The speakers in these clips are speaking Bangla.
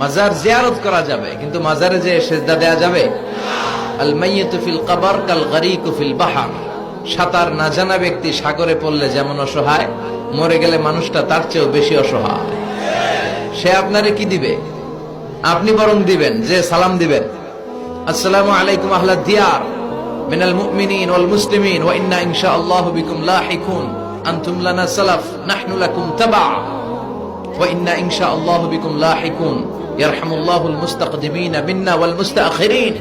মাজার জিয়ারত করা যাবে, কিন্তু মাজারে যে সেজদা দেয়া যাবে? আল মাইয়িতু ফিল কবর কাল গরীকু ফিল বাহর। সাঁতার না জানা ব্যক্তি সাগরে পড়লে যেমন অসহায়, মরে গেলে মানুষটা তার চেয়েও বেশি অসহায়। সে আপনারে কি দিবে? আপনি বরং দিবেন যে সালাম দিবেন, আসসালামু আলাইকুম আহলাদ দিয়ার মিনাল মুমিনিন ওয়াল মুসলিমিন ওয়া ইন্না ইনশাআল্লাহু বিকুম লাহিকুন আনতুম লানা সালাফ নাহনু লাকুম তাবা ওয়া ইন্না ইনশাআল্লাহু বিকুম লাহিকুন ইয়ারহামুল্লাহুল মুস্তাকদিমিন মিন্না ওয়াল মুস্তাখিরিন।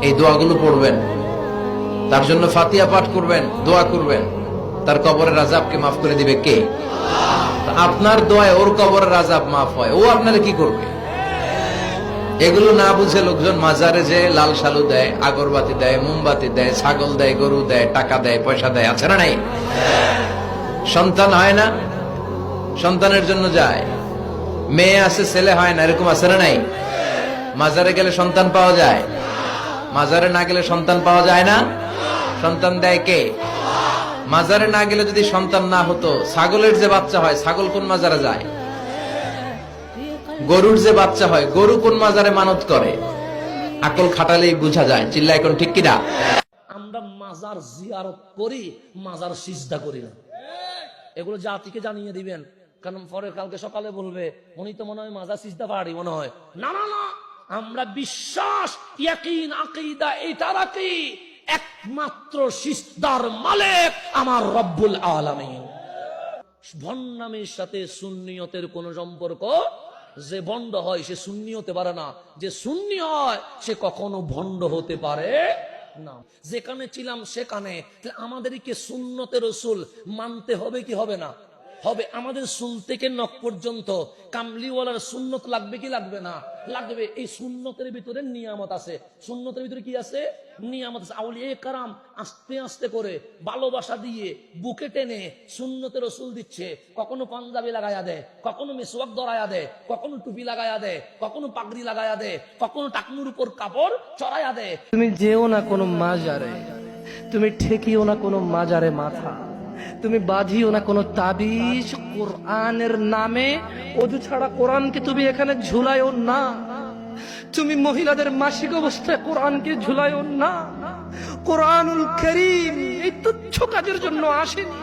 এই দোয়াগুলো পড়বেন, তার জন্য ফাতিহা পাঠ করবেন, দোয়া করবেন। তার কবরের আযাবকে মাফ করে দিবে কে? আপনার দোয়ায় ওর কবরের আযাব মাফ হয়, ও আপনারে কি করবে? এগুলো না বুঝে লোকজন মাজারে যে লাল শালু দেয়, আগরবাতি দেয়, মোমবাতি দেয়, ছাগল দেয়, গরু দেয়, টাকা দেয়, পয়সা দেয়, আছে না নাই? সন্তান হয় না, সন্তানের জন্য যায়। মেয়ে আছে, ছেলে হয় না, এরকম আছে না নাই? মাজারে গেলে সন্তান পাওয়া যায়, মাজারে না গেলে সন্তান পাওয়া যায় না। সন্তান দেয় কে? মাজারে না গেলে যদি সন্তান না হতো, ছাগলের যে বাচ্চা হয়, ছাগল কোন মাজারে যায়? গরুর যে বাচ্চা হয়, গরু কোন মাজারে মানত করে? আকল খাটালেই বোঝা যায়। চিল্লা এখন ঠিক কিনা? আমরা মাজার জিয়ারত করি, মাজার সিজদা করি না। এগুলো জাতিকে জানিয়ে দিবেন, কারণ পরে কালকে সকালে বলবে উনি তো মনে হয় মাজার সিজদা পাহাড়ি মনে হয়। না না না, আমরা বিশ্বাস, ইয়াকিন, আকীদা এটা রাখি, একমাত্র সিজদার মালিক আমার রব্বুল আলামিন। ভণ্ডামির সাথে সুন্নিয়তের কোন সম্পর্ক? যে ভণ্ড হয় সে সুন্নি হতে পারে না, যে সুন্নি হয় সে কখনো ভণ্ড হতে পারে না। যেখানে ছিলাম সেখানে আমাদেরকে সুন্নতে রসুল মানতে হবে কি হবে না? হবে। আমাদের সুন থেকে নখ পর্যন্ত কামলিওয়ালার সুন্নত লাগবে কি লাগবে না? লাগবে। এই সুন্নতের ভিতরে নিয়ামত আছে। সুন্নতের ভিতরে কি আছে? নিয়ামত আছে। আউলিয়া কারাম আস্তে আস্তে করে ভালোবাসা দিয়ে বুকে টেনে সুন্নতের রসুল দিচ্ছে। কখনো পাঞ্জাবি লাগায়া দেয়, কখনো মেসওয়াক ধরায়া দেয়, কখনো টুপি লাগায়া দেয়, কখনো পাগড়ি লাগায়া দেয়, কখনো টাকনুর উপর কাপড় চড়াইয়া দেয়। তুমি যেও না কোনো মাজারে, তুমি ঠেকিও না কোনো মাজারে মাথা, তুমি বাঁধিও না কোনো তাবিজ। কোরআনের নামে অজু ছাড়া কোরআনকে তুমি এখানে ঝুলাইও না। তুমি মহিলাদের মাসিক অবস্থায় কোরআনকে ঝুলাইও না। কোরআনুল কারীম এই তুচ্ছ কাজের জন্য আসেনি,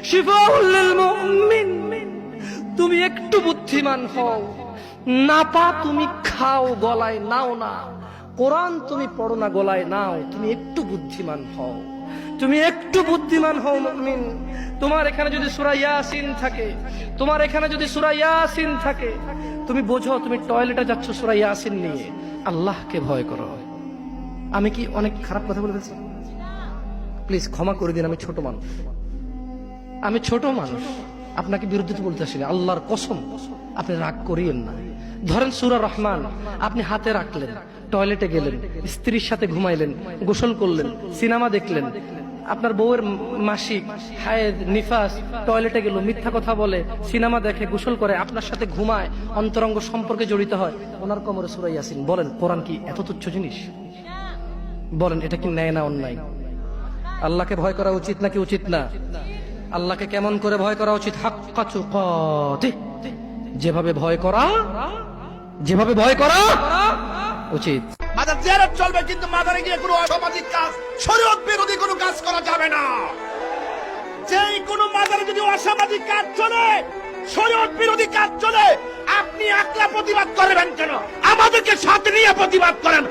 শিফাউল লিল মুমিন। তুমি একটু বুদ্ধিমান হও, নাপা তুমি খাও, গলায় নাও না। কোরআন তুমি পড়ো না, গলায় নাও। তুমি একটু বুদ্ধিমান হও, তুমি একটু বুদ্ধিমান হও মুমিন। তোমার এখানে যদি সূরা ইয়াসিন থাকে, তোমার এখানে যদি সূরা ইয়াসিন থাকে, তুমি বোঝো তুমি টয়লেটে যাচ্ছ সূরা ইয়াসিন নিয়ে। আল্লাহকে ভয় করো। আমি কি অনেক খারাপ কথা বলে ফেলছি? প্লিজ ক্ষমা করে দিন, আমি ছোট মানুষ, আমি ছোট মানুষ, আপনাকে বিরুদ্ধে বলতে আসিনি। আল্লাহর কসম আপনি রাগ করিয়েন না। ধরেন সূরা রহমান আপনি হাতে রাখলেন, টয়লেটে গেলেন, স্ত্রীর সাথে ঘুমাইলেন, গোসল করলেন, সিনেমা দেখলেন, আপনার বউয়ের মাসিক, হায়েদ, নিফাস, টয়লেটে গেল, মিথ্যা কথা বলে, সিনেমা দেখে, গোসল করে, আপনার সাথে ঘুমায়, অন্তরঙ্গ সম্পর্কে জড়িত হয়, ওনার কোমরে সূরা ইয়াসিন। বলেন কোরআন কি এত তুচ্ছ জিনিস? বলেন এটা কি ন্যায় না অন্যায়? আল্লাহকে ভয় করা উচিত নাকি উচিত না? আল্লাহকে কেমন করে ভয় করা উচিত? হাক্কা তুকাতিহ, যেভাবে ভয় করা, যেভাবে ভয় করা উচিত। মাজার জিয়ারত চলবে, কিন্তু মাজারে গিয়ে কোনো অসামাজিক কাজ, শরীয়ত বিরোধী কোনো কাজ করা যাবে না। যেই কোনো মাজারে যদি অসামাজিক কাজ চলে, শরীয়ত বিরোধী কাজ চলে, আপনি একলা প্রতিবাদ করবেন কেন? আমাদেরকে সাথে নিয়ে প্রতিবাদ করেন।